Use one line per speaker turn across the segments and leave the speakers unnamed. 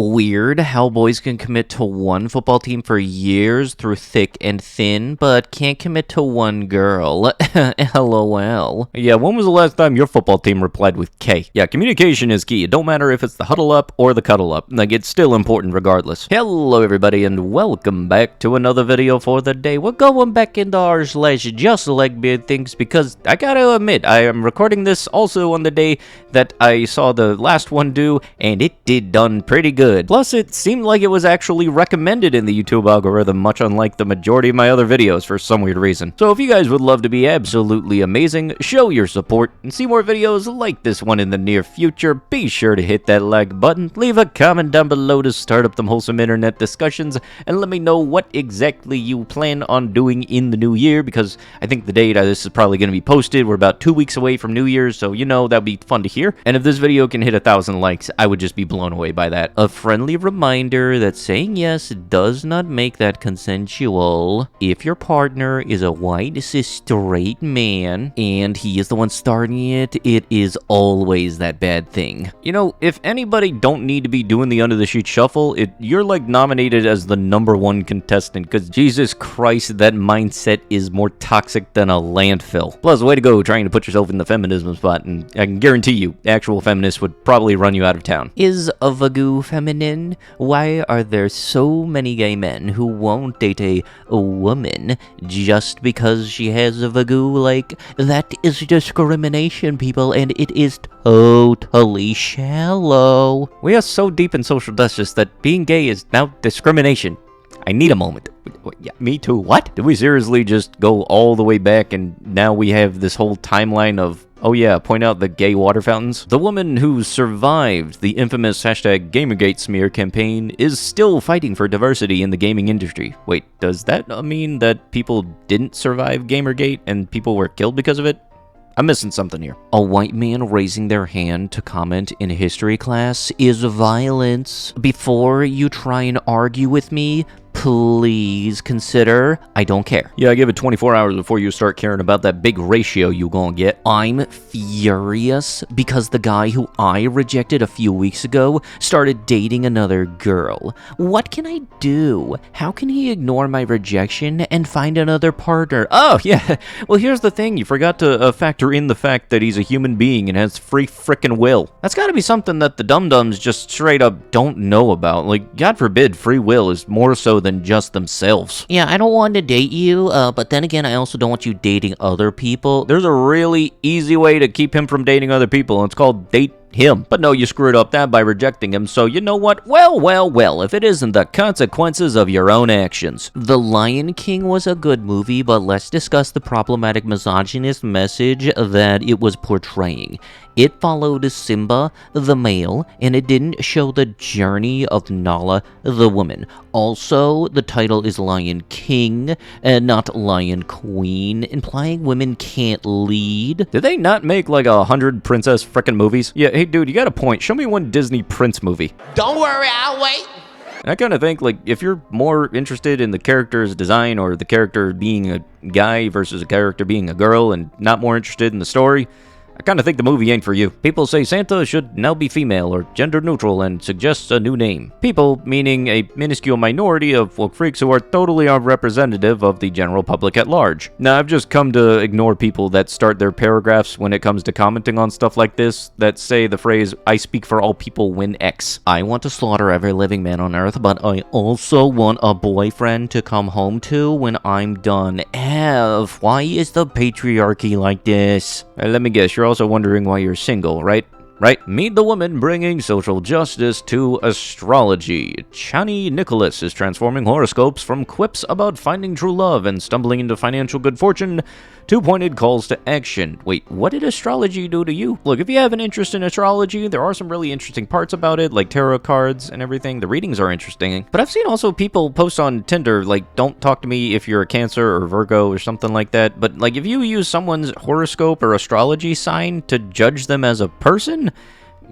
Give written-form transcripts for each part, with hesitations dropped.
Weird how boys can commit to one football team for years through thick and thin, but can't commit to one girl. LOL. Yeah, when was the last time your football team replied with K? Yeah, communication is key. It don't matter if it's the huddle up or the cuddle up. Like, it's still important regardless. Hello, everybody, and welcome back to another video for the day. We're going back into r/justlegbeardthings because I gotta admit, I am recording this also on the day that I saw the last one do, and it did done pretty good. Plus, it seemed like it was actually recommended in the YouTube algorithm, much unlike the majority of my other videos for some weird reason. So if you guys would love to be absolutely amazing, show your support, and see more videos like this one in the near future, be sure to hit that like button, leave a comment down below to start up them wholesome internet discussions, and let me know what exactly you plan on doing in the new year, because I think the date this is probably going to be posted, we're about 2 weeks away from New Year's, so you know, that'd be fun to hear. And if this video can hit 1,000 likes, I would just be blown away by that. A friendly reminder that saying yes does not make that consensual. If your partner is a white cis straight man and he is the one starting it, it is always that bad thing. You know, if anybody don't need to be doing the under the sheet shuffle, you're like nominated as the #1 contestant, because Jesus Christ, that mindset is more toxic than a landfill. Plus, way to go trying to put yourself in the feminism spot, and I can guarantee you, actual feminists would probably run you out of town. Is a Vagoo feminine? Why are there so many gay men who won't date a woman just because she has a Vagoo? Like, that is discrimination, people, and it is totally shallow. We are so deep in social justice that being gay is now discrimination. I need a moment. Yeah, me too. What? Did we seriously just go all the way back and now we have this whole timeline of, oh yeah, point out the gay water fountains? The woman who survived the infamous #Gamergate smear campaign is still fighting for diversity in the gaming industry. Wait, does that mean that people didn't survive Gamergate and people were killed because of it? I'm missing something here. A white man raising their hand to comment in history class is violence. Before you try and argue with me, please consider I don't care. Yeah, give it 24 hours before you start caring about that big ratio you gonna get. I'm furious because the guy who I rejected a few weeks ago started dating another girl. What can I do? How can he ignore my rejection and find another partner? Oh, yeah. Well, here's the thing. You forgot to factor in the fact that he's a human being and has free frickin' will. That's gotta be something that the dum-dums just straight up don't know about. Like, God forbid, free will is more so than just themselves. Yeah, I don't want to date you, but then again, I also don't want you dating other people. There's a really easy way to keep him from dating other people, and it's called date him. But no, you screwed up that by rejecting him, so you know what? Well, if it isn't the consequences of your own actions. The Lion King was a good movie, but let's discuss the problematic misogynist message that it was portraying. It followed Simba, the male, and it didn't show the journey of Nala, the woman. Also, the title is Lion King, and not Lion Queen, implying women can't lead. Did they not make like 100 princess frickin' movies? Yeah, hey dude, you got a point. Show me one Disney Prince movie.
Don't worry, I'll wait.
I kind of think, like, if you're more interested in the character's design or the character being a guy versus a character being a girl and not more interested in the story, I kind of think the movie ain't for you. People say Santa should now be female or gender neutral and suggests a new name. People, meaning a minuscule minority of woke freaks who are totally unrepresentative of the general public at large. Now, I've just come to ignore people that start their paragraphs when it comes to commenting on stuff like this that say the phrase, I speak for all people when X. I want to slaughter every living man on earth, but I also want a boyfriend to come home to when I'm done. Why is the patriarchy like this? Let me guess, you're also wondering why you're single, right? Right? Meet the woman bringing social justice to astrology. Chani Nicholas is transforming horoscopes from quips about finding true love and stumbling into financial good fortune to pointed calls to action. Wait, what did astrology do to you? Look, if you have an interest in astrology, there are some really interesting parts about it, like tarot cards and everything. The readings are interesting. But I've seen also people post on Tinder, like, don't talk to me if you're a Cancer or Virgo or something like that. But, like, if you use someone's horoscope or astrology sign to judge them as a person,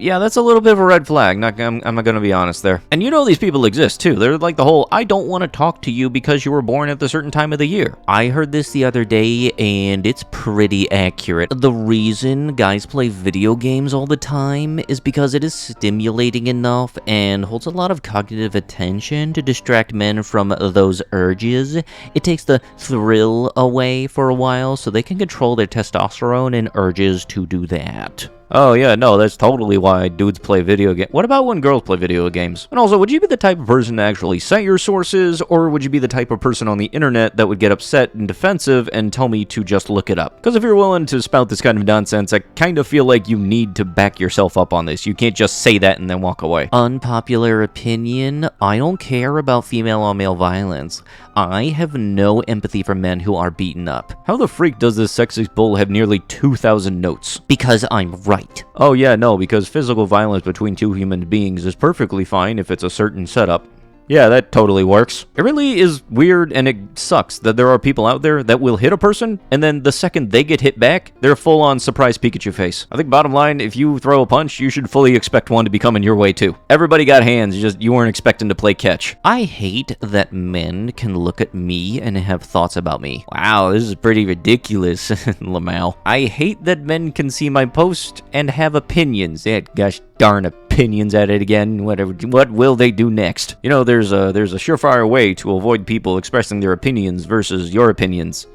Yeah, that's a little bit of a red flag. I'm not gonna be honest there. And you know these people exist too. They're like the whole, I don't want to talk to you because you were born at a certain time of the year. I heard this the other day, and it's pretty accurate. The reason guys play video games all the time is because it is stimulating enough and holds a lot of cognitive attention to distract men from those urges. It takes the thrill away for a while so they can control their testosterone and urges to do that. Oh yeah, no, that's totally why dudes play video games. What about when girls play video games? And also, would you be the type of person to actually cite your sources, or would you be the type of person on the internet that would get upset and defensive and tell me to just look it up? Because if you're willing to spout this kind of nonsense, I kind of feel like you need to back yourself up on this. You can't just say that and then walk away. Unpopular opinion, I don't care about female-on-male violence. I have no empathy for men who are beaten up. How the freak does this sexist bull have nearly 2,000 notes? Because I'm right. Oh yeah, no, because physical violence between two human beings is perfectly fine if it's a certain setup. Yeah, that totally works. It really is weird, and it sucks that there are people out there that will hit a person, and then the second they get hit back, they're full-on surprise Pikachu face. I think bottom line, if you throw a punch, you should fully expect one to be coming your way too. Everybody got hands, you weren't expecting to play catch. I hate that men can look at me and have thoughts about me. Wow, this is pretty ridiculous, Lamau. I hate that men can see my post and have opinions. Gosh darn opinions at it again. Whatever. What will they do next? You know, there's a surefire way to avoid people expressing their opinions versus your opinions.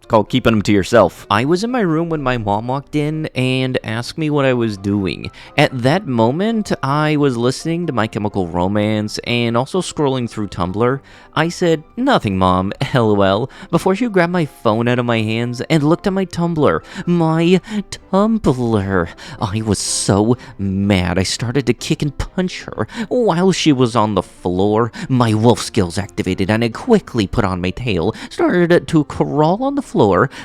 Called keeping them to yourself. I was in my room when my mom walked in and asked me what I was doing. At that moment, I was listening to My Chemical Romance and also scrolling through Tumblr. I said, "Nothing, Mom, lol," before she grabbed my phone out of my hands and looked at my Tumblr. My Tumblr. I was so mad, I started to kick and punch her. While she was on the floor, my wolf skills activated and I quickly put on my tail, started to crawl on the floor,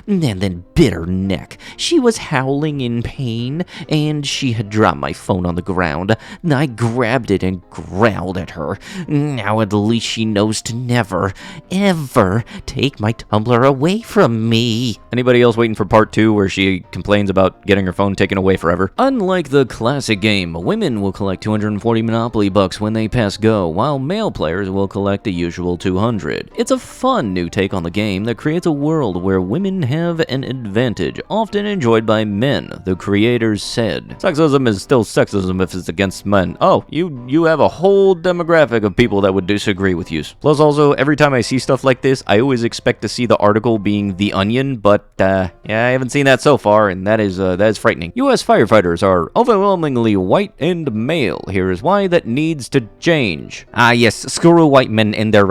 and then bit her neck. She was howling in pain, and she had dropped my phone on the ground. I grabbed it and growled at her. Now at least she knows to never, ever take my Tumblr away from me. Anybody else waiting for part 2 where she complains about getting her phone taken away forever? Unlike the classic game, women will collect 240 Monopoly bucks when they pass go, while male players will collect the usual 200. It's a fun new take on the game that creates a world where women have an advantage, often enjoyed by men, the creators said. Sexism is still sexism if it's against men. Oh, you have a whole demographic of people that would disagree with you. Plus also, every time I see stuff like this, I always expect to see the article being The Onion, but yeah, I haven't seen that so far, and that is frightening. US firefighters are overwhelmingly white and male. Here is why that needs to change. Ah yes, screw white men and their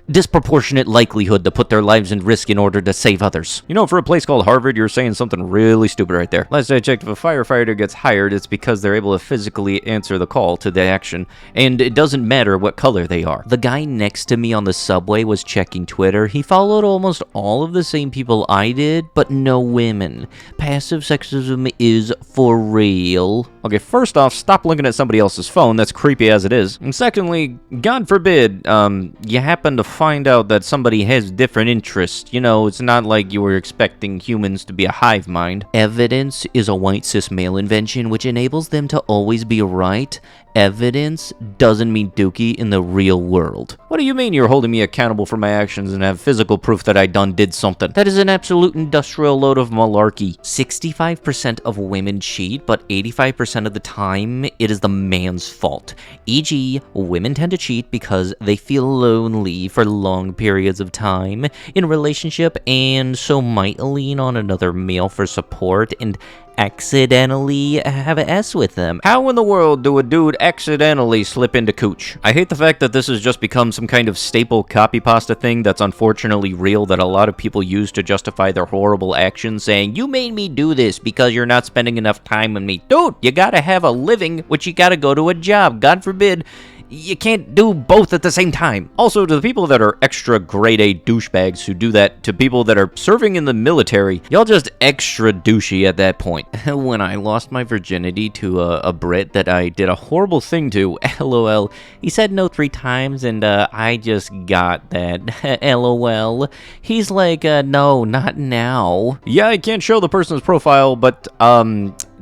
disproportionate likelihood to put their lives in risk in order to save others. You know, for a place called Harvard, you're saying something really stupid right there. Last I checked, if a firefighter gets hired, it's because they're able to physically answer the call to the action, and it doesn't matter what color they are. The guy next to me on the subway was checking Twitter. He followed almost all of the same people I did, but no women. Passive sexism is for real. Okay, first off, stop looking at somebody else's phone. That's creepy as it is. And secondly, God forbid, you happen to find out that somebody has different interests. You know, it's not like you were expecting humans to be a hive mind. Evidence is a white cis male invention which enables them to always be right. Evidence doesn't mean dookie in the real world. What do you mean you're holding me accountable for my actions and have physical proof that I did something? That is an absolute industrial load of malarkey. 65% of women cheat, but 85% of the time, it is the man's fault. E.g., women tend to cheat because they feel lonely for long periods of time in a relationship and so might lean on another male for support and accidentally have an S with them. How in the world do a dude accidentally slip into cooch? I hate the fact that this has just become some kind of staple copy pasta thing that's unfortunately real that a lot of people use to justify their horrible actions, saying, "You made me do this because you're not spending enough time with me." Dude, you gotta have a living, which you gotta go to a job. God forbid you can't do both at the same time. Also, to the people that are extra grade A douchebags who do that to people that are serving in the military, y'all just extra douchey at that point. When I lost my virginity to a Brit that I did a horrible thing to, lol, he said no 3 times and I just got that, lol. He's like, no, not now. Yeah, I can't show the person's profile, but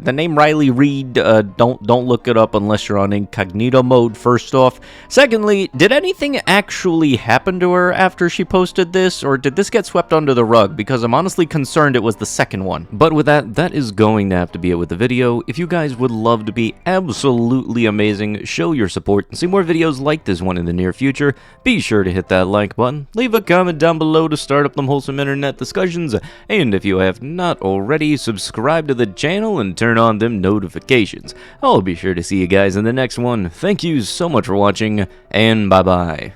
the name Riley Reed, don't look it up unless you're on incognito mode, first off. Secondly, did anything actually happen to her after she posted this, or did this get swept under the rug? Because I'm honestly concerned it was the second one. But with that is going to have to be it with the video. If you guys would love to be absolutely amazing, show your support, and see more videos like this one in the near future, be sure to hit that like button, leave a comment down below to start up them wholesome internet discussions, and if you have not already, subscribe to the channel and turn on them notifications. I'll be sure to see you guys in the next one. Thank you so much for watching, and bye-bye.